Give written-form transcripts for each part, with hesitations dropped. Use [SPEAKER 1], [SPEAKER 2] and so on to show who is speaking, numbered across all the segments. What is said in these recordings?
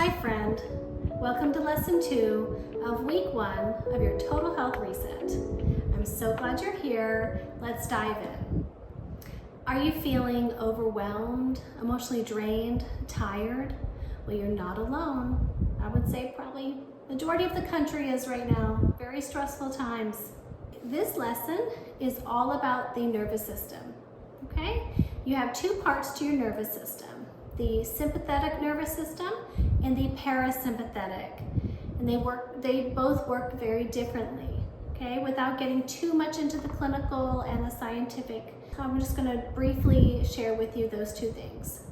[SPEAKER 1] Hi friend, welcome to lesson 2 of week 1 of your Total Health Reset. I'm so glad you're here. Let's dive in. Are you feeling overwhelmed, emotionally drained, tired? Well, you're not alone. I would say probably majority of the country is right now. Very stressful times. This lesson is all about the nervous system, okay? You have 2 parts to your nervous system. The sympathetic nervous system and the parasympathetic. And they both work very differently, okay? Without getting too much into the clinical and the scientific, I'm just gonna briefly share with you those 2 things.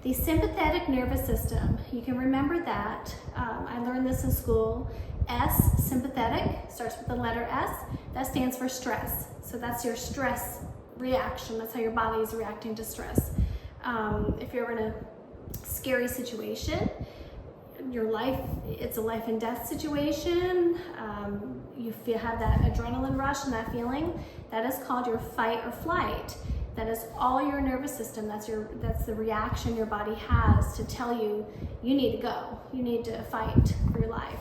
[SPEAKER 1] The sympathetic nervous system, you can remember that. I learned this in school. S, sympathetic, starts with the letter S. That stands for stress. So that's your stress reaction. That's how your body is reacting to stress. If you're in a scary situation, it's a life and death situation, you have that adrenaline rush and that feeling, that is called your fight or flight. That is all your nervous system. That's the reaction your body has to tell you, you need to go. You need to fight for your life.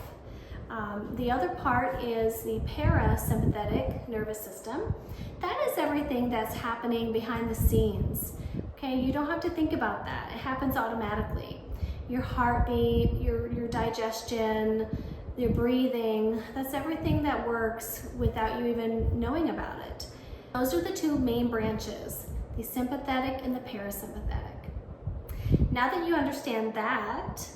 [SPEAKER 1] The other part is the parasympathetic nervous system. That is everything that's happening behind the scenes. Okay, you don't have to think about that. It happens automatically. Your heartbeat, your digestion, your breathing, that's everything that works without you even knowing about it. Those are the 2 main branches, the sympathetic and the parasympathetic. Now that you understand that,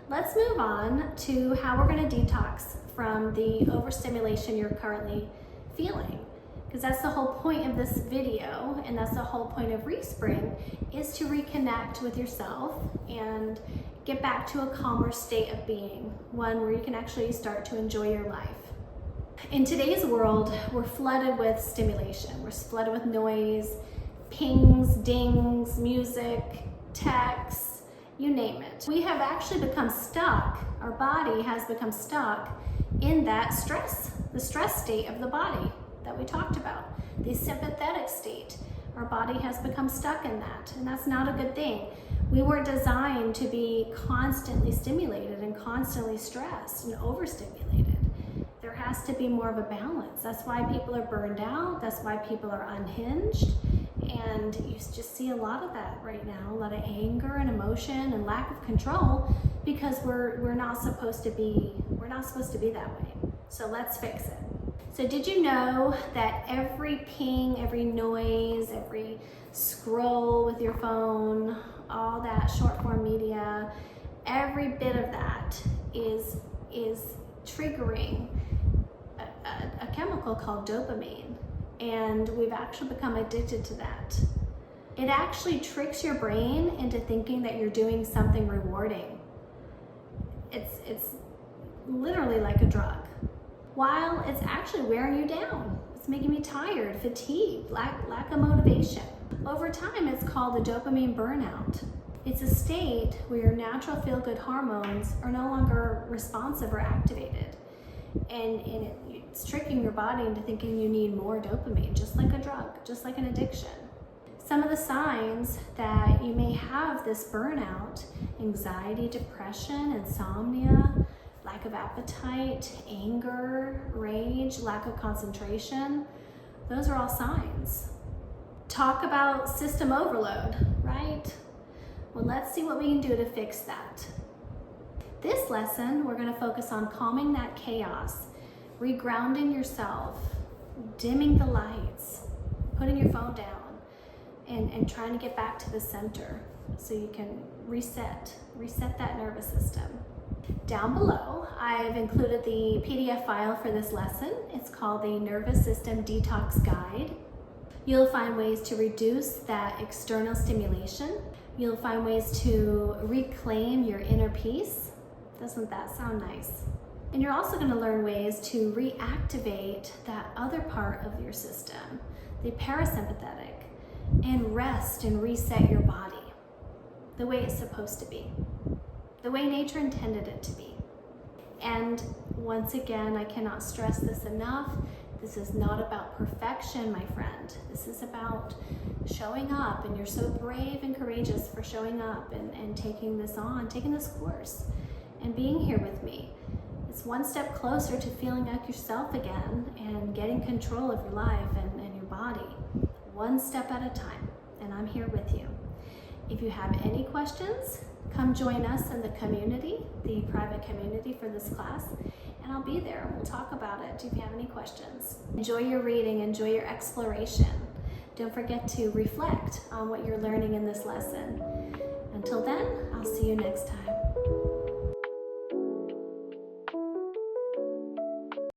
[SPEAKER 1] let's move on to how we're going to detox from the overstimulation you're currently feeling. Because that's the whole point of this video, and that's the whole point of Respring, is to reconnect with yourself and get back to a calmer state of being, one where you can actually start to enjoy your life. In today's world, we're flooded with stimulation. We're flooded with noise, pings, dings, music, texts, you name it. We have actually become stuck, our body has become stuck in that stress, the stress state of the body that we talked about, the sympathetic state. Our body has become stuck in that, and that's not a good thing. We were designed to be constantly stimulated and constantly stressed and overstimulated. There has to be more of a balance. That's why people are burned out. That's why people are unhinged. And you just see a lot of that right now, a lot of anger and emotion and lack of control, because we're not supposed to be that way. So let's fix it. So did you know that every ping, every noise, every scroll with your phone, all that short form media, every bit of that is triggering a chemical called dopamine, and we've actually become addicted to that. It actually tricks your brain into thinking that you're doing something rewarding. It's literally like a drug, while it's actually wearing you down. It's making me tired, fatigued, lack of motivation. Over time, it's called the dopamine burnout. It's a state where your natural feel-good hormones are no longer responsive or activated. And it's tricking your body into thinking you need more dopamine, just like a drug, just like an addiction. Some of the signs that you may have this burnout: anxiety, depression, insomnia, lack of appetite, anger, rage, lack of concentration. Those are all signs. Talk about system overload, right? Well, let's see what we can do to fix that. This lesson, we're going to focus on calming that chaos, regrounding yourself, dimming the lights, putting your phone down, and trying to get back to the center so you can reset that nervous system. Down below, I've included the PDF file for this lesson. It's called the Nervous System Detox Guide. You'll find ways to reduce that external stimulation. You'll find ways to reclaim your inner peace. Doesn't that sound nice? And you're also going to learn ways to reactivate that other part of your system, the parasympathetic, and rest and reset your body the way it's supposed to be, the way nature intended it to be. And once again, I cannot stress this enough. This is not about perfection, my friend. This is about showing up, and you're so brave and courageous for showing up and taking this on, taking this course. and being here with me. It's one step closer to feeling like yourself again and getting control of your life and your body, one step at a time, and I'm here with you. If you have any questions, come join us in the community, the private community for this class, and I'll be there and we'll talk about it if you have any questions. Enjoy your reading, enjoy your exploration. Don't forget to reflect on what you're learning in this lesson. Until then, I'll see you next time.